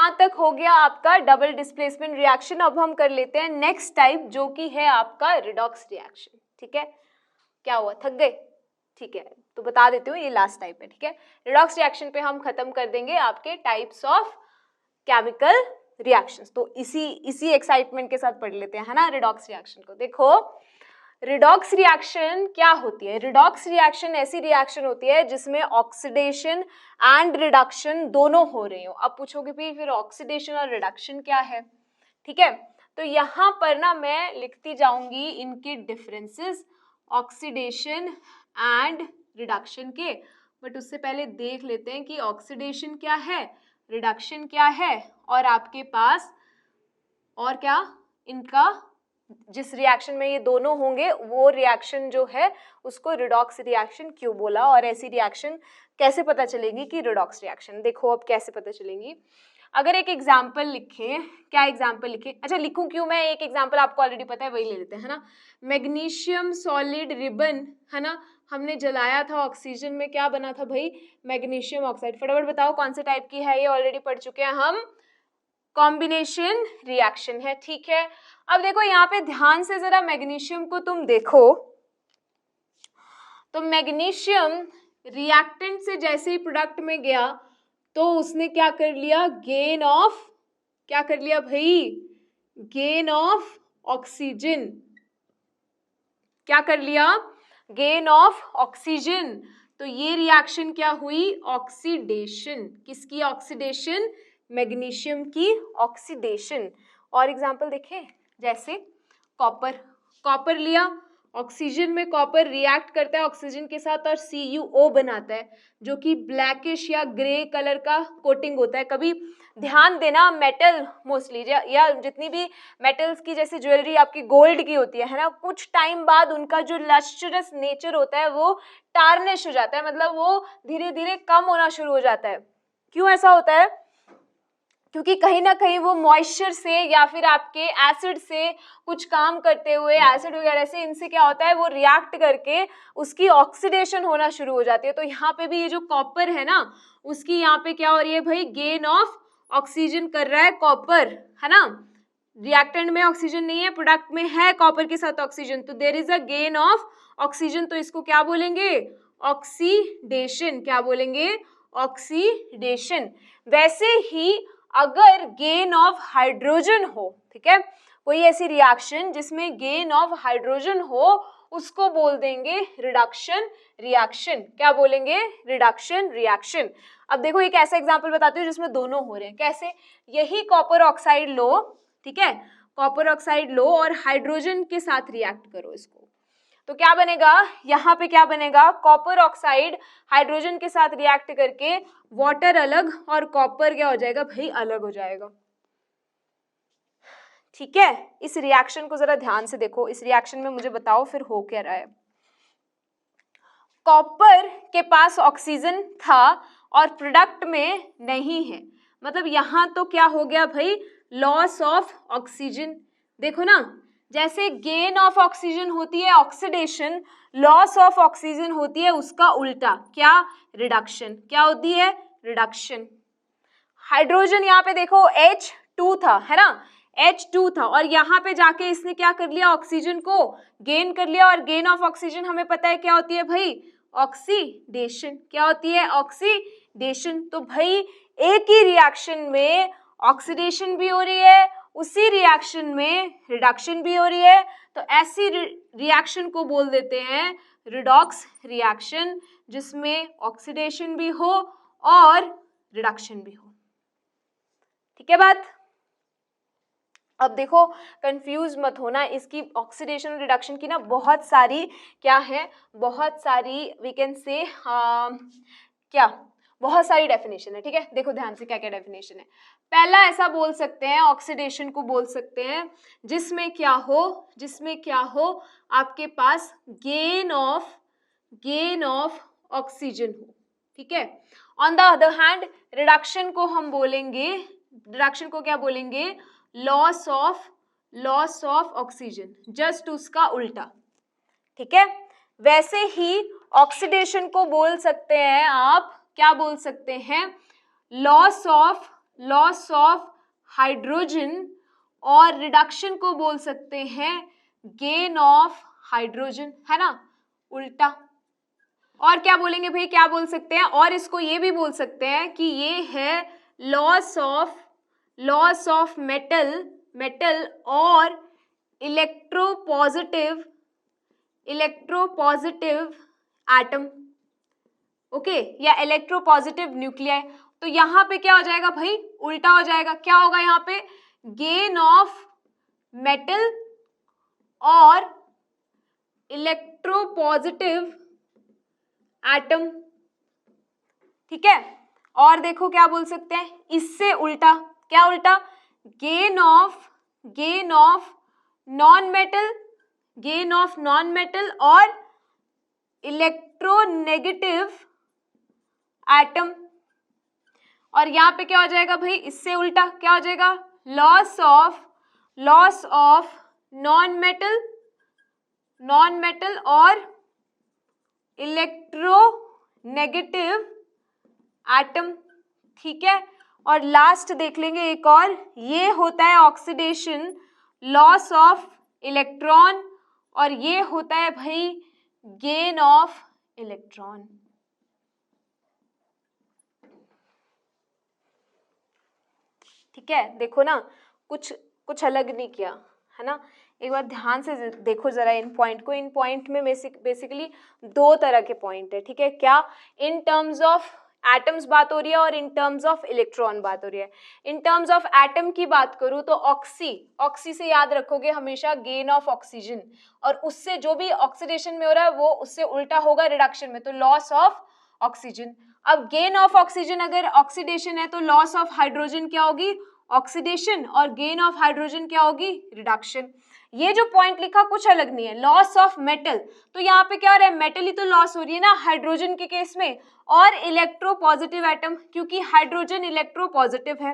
यहाँ तक हो गया आपका डबल डिस्प्लेसमेंट रिएक्शन। अब हम कर लेते हैं नेक्स्ट टाइप, जो कि है आपका रिडॉक्स रिएक्शन। ठीक है, क्या हुआ, थक गए? ठीक है, तो बता देती हूँ, ये लास्ट टाइप है। ठीक है, रिडॉक्स रिएक्शन पे हम खत्म कर देंगे आपके टाइप्स ऑफ केमिकल रिएक्शंस। तो इसी एक्साइटमेंट के साथ पढ़ लेते हैं, है ना, रिडॉक्स रिएक्शन को। देखो, रिडॉक्स रिएक्शन क्या होती है? रिडॉक्स रिएक्शन ऐसी रिएक्शन होती है जिसमें ऑक्सीडेशन एंड रिडक्शन दोनों हो रहे हो। अब पूछोगे भी फिर ऑक्सीडेशन और रिडक्शन क्या है? ठीक है, तो यहाँ पर ना मैं लिखती जाऊंगी इनके डिफरेंसेस ऑक्सीडेशन एंड रिडक्शन के। बट उससे पहले देख लेते हैं कि ऑक्सीडेशन क्या है, रिडक्शन क्या है, और आपके पास और क्या इनका जिस रिएक्शन में ये दोनों होंगे वो रिएक्शन जो है उसको रिडॉक्स रिएक्शन क्यों बोला, और ऐसी रिएक्शन कैसे पता चलेगी कि रिडॉक्स रिएक्शन। देखो अब कैसे पता चलेगी, अगर एक एग्जाम्पल लिखें, क्या एग्जाम्पल लिखें? अच्छा लिखूं क्यों मैं, एक एग्जाम्पल आपको ऑलरेडी पता है, वही ले लेते हैं, है ना। मैग्नीशियम सॉलिड रिबन, है ना, हमने जलाया था, ऑक्सीजन में क्या बना था भाई, मैग्नीशियम ऑक्साइड। फटाफट बताओ कौन से टाइप की है, ये ऑलरेडी पढ़ चुके हैं हम, कॉम्बिनेशन रिएक्शन है। ठीक है, अब देखो यहाँ पे ध्यान से जरा मैग्नीशियम को तुम देखो, तो मैग्नीशियम रिएक्टेंट से जैसे ही प्रोडक्ट में गया तो उसने क्या कर लिया, गेन ऑफ, क्या कर लिया भाई, गेन ऑफ ऑक्सीजन। क्या कर लिया, गेन ऑफ ऑक्सीजन। तो ये रिएक्शन क्या हुई, ऑक्सीडेशन। किसकी ऑक्सीडेशन, मैग्नीशियम की ऑक्सीडेशन। और एग्जांपल देखें, जैसे कॉपर, कॉपर लिया, ऑक्सीजन में कॉपर रिएक्ट करता है ऑक्सीजन के साथ और CuO बनाता है, जो कि ब्लैकिश या ग्रे कलर का कोटिंग होता है। कभी ध्यान देना, मेटल मोस्टली या जितनी भी मेटल्स की जैसे ज्वेलरी आपकी गोल्ड की होती है ना, कुछ टाइम बाद उनका जो लस्ट्रस नेचर होता है वो टार्निश हो जाता है, मतलब वो धीरे धीरे कम होना शुरू हो जाता है। क्यों ऐसा होता है? क्योंकि कहीं ना कहीं वो मॉइस्चर से या फिर आपके एसिड से कुछ काम करते हुए, एसिड वगैरह से, इनसे क्या होता है, वो रिएक्ट करके उसकी ऑक्सीडेशन होना शुरू हो जाती है। तो यहाँ पे भी ये जो कॉपर है ना, उसकी यहाँ पे क्या हो रही है भाई, गेन ऑफ ऑक्सीजन कर रहा है कॉपर, है ना। रिएक्टेंट में ऑक्सीजन नहीं है, प्रोडक्ट में है कॉपर के साथ ऑक्सीजन, तो there is a gain of oxygen. तो इसको क्या बोलेंगे, ऑक्सीडेशन। क्या बोलेंगे, ऑक्सीडेशन। वैसे ही अगर गेन ऑफ हाइड्रोजन हो, ठीक है, कोई ऐसी रिएक्शन जिसमें गेन ऑफ हाइड्रोजन हो, उसको बोल देंगे रिडक्शन रिएक्शन। क्या बोलेंगे, रिडक्शन रिएक्शन। अब देखो एक ऐसा एग्जांपल बताती हूँ जिसमें दोनों हो रहे हैं। कैसे, यही कॉपर ऑक्साइड लो, ठीक है, कॉपर ऑक्साइड लो और हाइड्रोजन के साथ रिएक्ट करो इसको, तो क्या बनेगा, यहाँ पे क्या बनेगा, कॉपर ऑक्साइड हाइड्रोजन के साथ रिएक्ट करके वाटर अलग और कॉपर क्या हो जाएगा भाई, अलग हो जाएगा। ठीक है, इस रिएक्शन को जरा ध्यान से देखो, इस रिएक्शन में मुझे बताओ फिर हो क्या रहा है। कॉपर के पास ऑक्सीजन था और प्रोडक्ट में नहीं है, मतलब यहाँ तो क्या हो गया भाई, लॉस ऑफ ऑक्सीजन। देखो ना, जैसे गेन ऑफ ऑक्सीजन होती है ऑक्सीडेशन, लॉस ऑफ ऑक्सीजन होती है उसका उल्टा, क्या, रिडक्शन। क्या होती है, रिडक्शन। हाइड्रोजन यहाँ पे देखो H2 था, है ना, H2 था, और यहाँ पे जाके इसने क्या कर लिया, ऑक्सीजन को गेन कर लिया, और गेन ऑफ ऑक्सीजन हमें पता है क्या होती है भाई, ऑक्सीडेशन। क्या होती है, ऑक्सीडेशन। तो भाई एक ही रिएक्शन में ऑक्सीडेशन भी हो रही है, उसी रिएक्शन में रिडक्शन भी हो रही है, तो ऐसी रिएक्शन को बोल देते हैं रिडॉक्स रिएक्शन, जिसमें ऑक्सीडेशन भी हो और रिडक्शन भी हो। ठीक है बात। अब देखो कंफ्यूज मत होना, इसकी ऑक्सीडेशन और रिडक्शन की ना बहुत सारी क्या है, बहुत सारी वी कैन से क्या, बहुत सारी डेफिनेशन है। ठीक है, देखो ध्यान से क्या क्या डेफिनेशन है। पहला ऐसा बोल सकते हैं, ऑक्सीडेशन को बोल सकते हैं जिसमें क्या हो, जिसमें क्या हो, आपके पास गेन ऑफ ऑक्सीजन हो। ठीक है, on the other hand reduction को हम बोलेंगे, रिडक्शन को क्या बोलेंगे, लॉस ऑफ ऑक्सीजन, जस्ट उसका उल्टा। ठीक है, वैसे ही ऑक्सीडेशन को बोल सकते हैं आप, क्या बोल सकते हैं, लॉस लॉस ऑफ हाइड्रोजन, और रिडक्शन को बोल सकते हैं गेन ऑफ हाइड्रोजन, है ना, उल्टा। और क्या बोलेंगे भाई, क्या बोल सकते हैं, और इसको ये भी बोल सकते हैं कि ये है लॉस ऑफ मेटल और इलेक्ट्रोपॉजिटिव एटम, ओके, या इलेक्ट्रोपॉजिटिव न्यूक्लियाई। तो यहाँ पे क्या हो जाएगा भाई, उल्टा हो जाएगा। क्या होगा यहाँ पे, गेन ऑफ मेटल और इलेक्ट्रोपॉजिटिव एटम, ठीक है। और देखो क्या बोल सकते हैं, इससे उल्टा, क्या उल्टा, गेन ऑफ नॉन मेटल और इलेक्ट्रोनेगेटिव एटम। और यहाँ पे क्या हो जाएगा भाई, इससे उल्टा क्या हो जाएगा, लॉस ऑफ नॉन मेटल और इलेक्ट्रोनेगेटिव एटम, ठीक है। और लास्ट देख लेंगे एक और, ये होता है ऑक्सीडेशन, लॉस ऑफ इलेक्ट्रॉन, और ये होता है भाई गेन ऑफ इलेक्ट्रॉन। ठीक है, देखो ना, कुछ अलग नहीं किया, है ना। एक बार ध्यान से देखो जरा इन पॉइंट को। इन पॉइंट में बेसिकली दो तरह के पॉइंट है, ठीक है। क्या, इन टर्म्स ऑफ एटम्स बात हो रही है और इन टर्म्स ऑफ इलेक्ट्रॉन बात हो रही है। इन टर्म्स ऑफ एटम की बात करूँ तो ऑक्सी से याद रखोगे हमेशा गेन ऑफ ऑक्सीजन, और उससे जो भी ऑक्सीडेशन में हो रहा है वो उससे उल्टा होगा रिडक्शन में, तो लॉस ऑफ ऑक्सीजन। अब गेन ऑफ ऑक्सीजन अगर ऑक्सीडेशन है तो लॉस ऑफ हाइड्रोजन क्या होगी, ऑक्सीडेशन, और गेन ऑफ हाइड्रोजन क्या होगी, रिडक्शन। ये जो पॉइंट लिखा कुछ अलग नहीं है। लॉस ऑफ मेटल, तो यहाँ पे क्या हो रहा है, मेटल ही तो लॉस हो रही है ना हाइड्रोजन के केस में, और इलेक्ट्रोपॉजिटिव एटम, क्योंकि हाइड्रोजन इलेक्ट्रोपॉजिटिव है।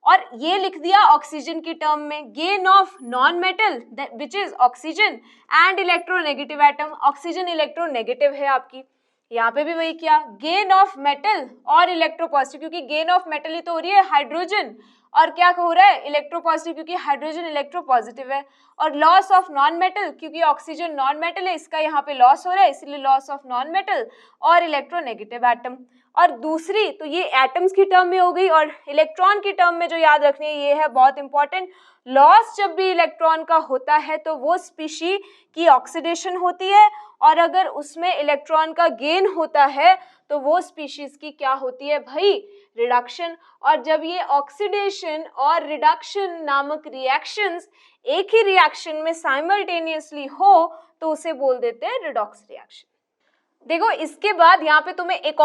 और ये लिख दिया ऑक्सीजन की टर्म में, gain of non metal which is oxygen and electronegative atom, oxygen electronegative है आपकी। यहाँ पे भी वही किया, गेन ऑफ मेटल और इलेक्ट्रोपॉजिटिव, क्योंकि गेन ऑफ मेटल ही तो हो रही है हाइड्रोजन, और क्या हो रहा है, इलेक्ट्रोपॉजिटिव, क्योंकि हाइड्रोजन इलेक्ट्रोपॉजिटिव है। और लॉस ऑफ नॉन मेटल, क्योंकि ऑक्सीजन नॉन मेटल है, इसका यहाँ पे लॉस हो रहा है, इसलिए लॉस ऑफ नॉन मेटल और इलेक्ट्रोनेगेटिव एटम। और दूसरी तो ये एटम्स की टर्म में हो गई, और इलेक्ट्रॉन की टर्म में जो याद रखनी है ये है बहुत इंपॉर्टेंट, लॉस जब भी इलेक्ट्रॉन का होता है तो वो स्पीशी की ऑक्सीडेशन होती है, और अगर उसमें इलेक्ट्रॉन का गेन होता है तो वो स्पीशीज की क्या होती है भाई, रिडक्शन। और जब ये ऑक्सीडेशन और रिडक्शन नामक रिएक्शंस एक ही रिएक्शन में साइमल्टेनियसली हो तो उसे बोल देते हैं रिडॉक्स रिएक्शन। देखो इसके बाद यहाँ पे तुम्हें एक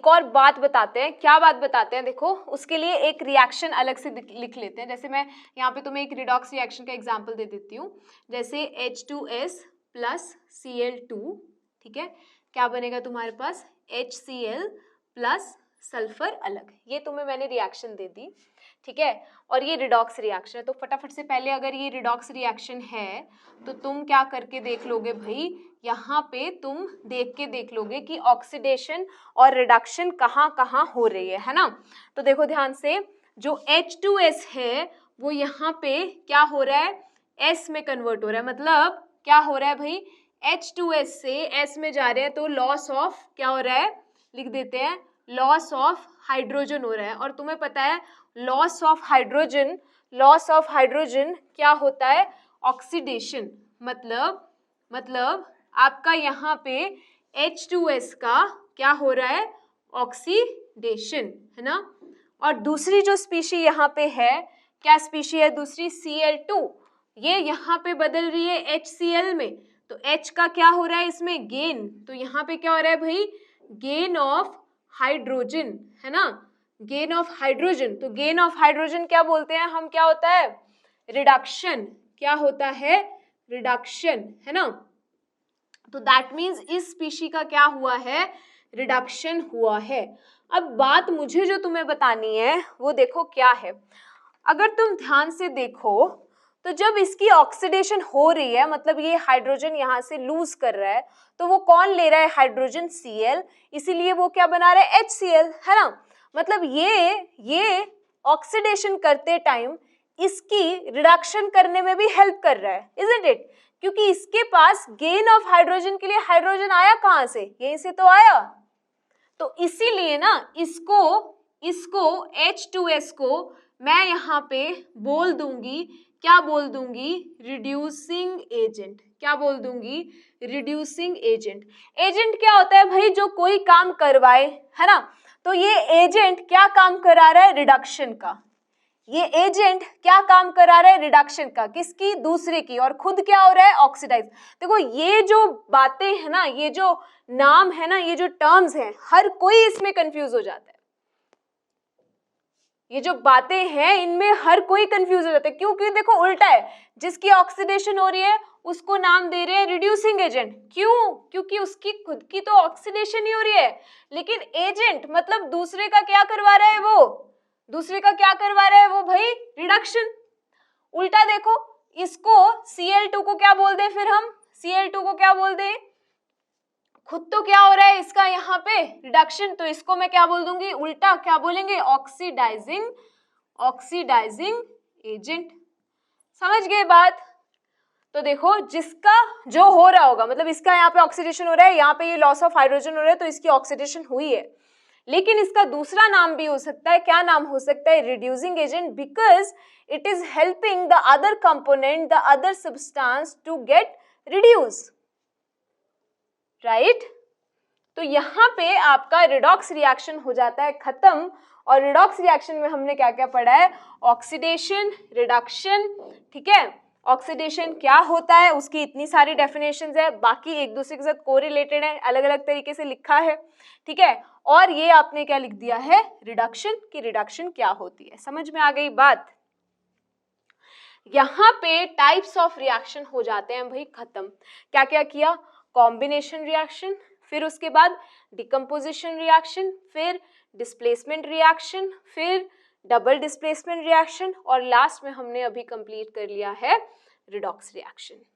और बात बताते हैं। क्या बात बताते हैं, देखो उसके लिए एक रिएक्शन अलग से लिख लेते हैं। जैसे मैं यहाँ पे तुम्हें एक रिडॉक्स रिएक्शन का एग्जांपल दे देती हूँ। जैसे H2S प्लस Cl2, ठीक है, क्या बनेगा तुम्हारे पास, HCl प्लस सल्फर अलग। ये तुम्हें मैंने रिएक्शन दे दी, ठीक है, और ये रिडॉक्स रिएक्शन है। तो फटाफट से पहले अगर ये रिडॉक्स रिएक्शन है तो तुम क्या करके देख लोगे भाई, यहाँ पे तुम देख लोगे कि ऑक्सीडेशन और रिडक्शन कहाँ कहाँ हो रही है ना। तो देखो ध्यान से, जो H2S है वो यहाँ पे क्या हो रहा है, S में कन्वर्ट हो रहा है। मतलब क्या हो रहा है भाई, H2S से S में जा रहे हैं तो लॉस ऑफ क्या हो रहा है, लिख देते हैं लॉस ऑफ हाइड्रोजन हो रहा है। और तुम्हें पता है लॉस ऑफ हाइड्रोजन क्या होता है, ऑक्सीडेशन। मतलब आपका यहाँ पे H2S का क्या हो रहा है, ऑक्सीडेशन, है ना। और दूसरी जो स्पीशी यहाँ पे है, क्या स्पीशी है दूसरी, Cl2, ये यहाँ पे बदल रही है HCl में, तो H का क्या हो रहा है इसमें, गेन। तो यहाँ पे क्या हो रहा है भाई, गेन ऑफ हाइड्रोजन, है ना, गेन ऑफ हाइड्रोजन। तो गेन ऑफ हाइड्रोजन क्या बोलते हैं हम, क्या होता है, रिडक्शन। क्या होता है, रिडक्शन, है ना। तो दैट मीन्स इस स्पीशी का क्या हुआ है, रिडक्शन हुआ है। अब बात मुझे जो तुम्हें बतानी है वो देखो क्या है। अगर तुम ध्यान से देखो तो जब इसकी ऑक्सीडेशन हो रही है, मतलब ये हाइड्रोजन यहाँ से लूज कर रहा है, तो वो कौन ले रहा है, हाइड्रोजन Cl, इसीलिए वो क्या बना रहा है, HCl, है ना। मतलब ये ऑक्सीडेशन करते टाइम इसकी रिडक्शन करने में भी हेल्प कर रहा है, इजंट इट? क्योंकि इसके पास गेन ऑफ हाइड्रोजन के लिए हाइड्रोजन आया कहां से? यहीं से तो आया। तो इसीलिए ना इसको H2S को मैं यहाँ पे बोल दूंगी, क्या बोल दूंगी? Reducing agent. क्या बोल दूंगी? Reducing agent. एजेंट क्या होता है भाई? जो कोई काम करवाए, है ना? तो ये एजेंट क्या काम करा रहा है? रिडक्शन का। ये एजेंट क्या काम करा रहा है? रिडक्शन का। किसकी? दूसरे की। और खुद क्या हो रहा है? ऑक्सीडाइज। देखो ये जो बातें है ना, ये जो नाम है ना, ये जो टर्म्स हैं, हर कोई इसमें कंफ्यूज हो जाता है। ये जो बातें हैं इनमें हर कोई कंफ्यूज हो जाता है। क्यों? क्योंकि देखो उल्टा है, जिसकी ऑक्सीडेशन हो रही है उसको नाम दे रहे हैं रिड्यूसिंग एजेंट। क्यों? क्योंकि उसकी खुद की तो ऑक्सीडेशन ही हो रही है, लेकिन एजेंट मतलब दूसरे का क्या करवा रहा है वो? दूसरे का क्या करवा रहा है वो भाई? रिडक्शन। उल्टा देखो, इसको Cl2 को क्या बोल दें फिर हम? Cl2 को क्या बोल दें? खुद तो क्या हो रहा है इसका यहाँ पे? रिडक्शन। तो इसको मैं क्या बोल दूंगी? उल्टा क्या बोलेंगे? Oxidising agent. समझ गए बात? तो देखो जिसका जो हो रहा होगा, मतलब इसका यहाँ पे ऑक्सीडेशन हो रहा है, यहाँ पे ये लॉस ऑफ हाइड्रोजन हो रहा है, तो इसकी ऑक्सीडेशन हुई है, लेकिन इसका दूसरा नाम भी हो सकता है। क्या नाम हो सकता है? Reducing agent, because it is helping the other component, the other substance to get reduce, right? तो यहाँ पे आपका रिडॉक्स रिएक्शन हो जाता है खत्म। और रिडॉक्स रिएक्शन में हमने क्या क्या पढ़ा है? ऑक्सीडेशन, रिडक्शन, ठीक है? ऑक्सीडेशन क्या होता है उसकी इतनी सारी डेफिनेशंस है, बाकी एक दूसरे के साथ कोरिलेटेड है, अलग अलग तरीके से लिखा है, ठीक है? और ये आपने क्या लिख दिया है? रिडक्शन, की रिडक्शन क्या होती है। समझ में आ गई बात? यहाँ पे टाइप्स ऑफ रिएक्शन हो जाते हैं भाई खत्म। क्या क्या किया? कॉम्बिनेशन रिएक्शन, फिर उसके बाद डिकम्पोजिशन रिएक्शन, फिर डिस्प्लेसमेंट रिएक्शन, फिर डबल डिस्प्लेसमेंट रिएक्शन, और लास्ट में हमने अभी कंप्लीट कर लिया है रिडॉक्स रिएक्शन।